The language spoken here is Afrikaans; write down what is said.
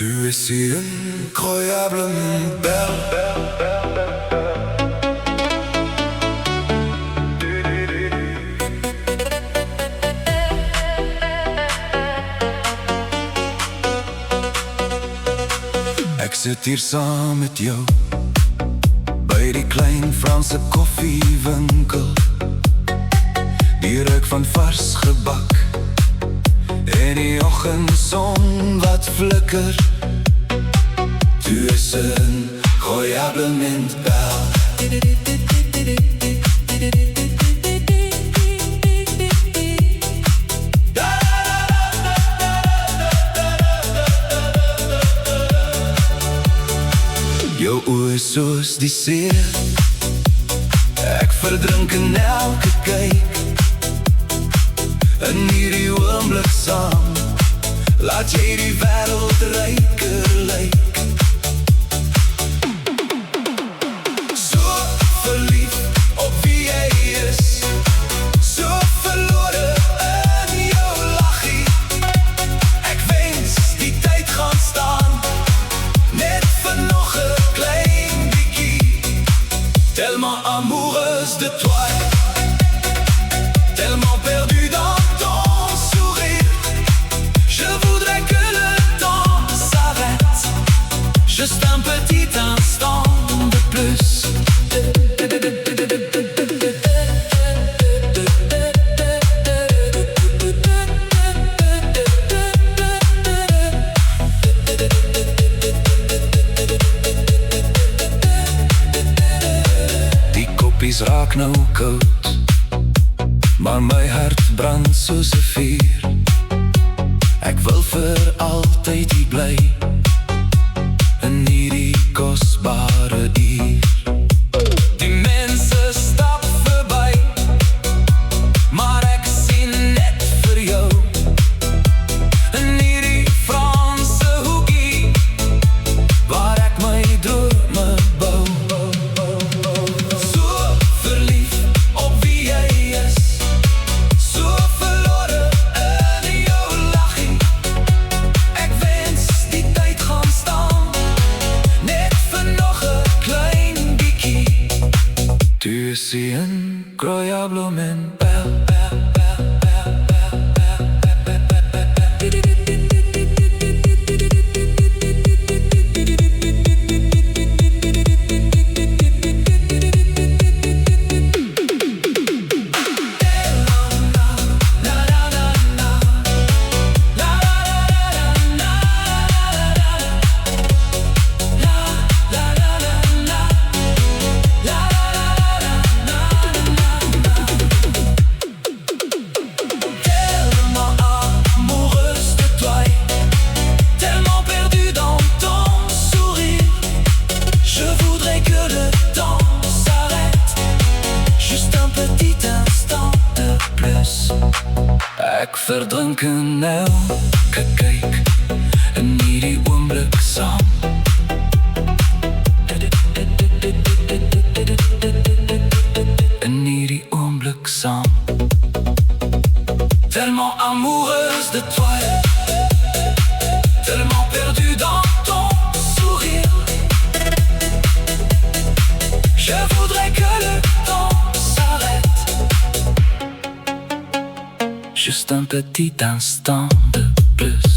Tu es si incroyablement belle. Ek sit hier saam met jou by die klein Franse koffiewinkel. Die reuk van vars gebak en die oggendson wat flikker. Tu es incroyablement belle. Jou oë soos die see, ek verdrink in elke kyk. In hierdie oomblik saam, laat jy die wêreld ryker lyk. So verlief op wie jy is, so verlore in jou lachie. Ek wens die tyd gaan staan, net vir nog 'n klein bietjie. Tellement amoureuse de toi, tellement perdu dans ton sourire. Je voudrais que le temps s'arrête, juste un petit instant de plus. Die koppies raak nou koud, maar my hart brand soos 'n vuur. Ek wil vir altyd hier bly in hierdie kosbare uur. Die mense stap verby, maar ek sien net vir jou in hierdie Franse hoekie, waar ek my drome bou. So verlief op wie jy is, so verlore in jou lachie. Ek wens die tyd gaan staan, net vir nog 'n klein bietjie. Tu es si incroyablement belle. Ek verdrink in elke kyk, in hierdie oomblik saam. In hierdie oomblik saam. Tellement amoureuse de toi, tellement perdu dans ton sourire. Je voudrais que le temps s'arrête, juste un petit instant de plus.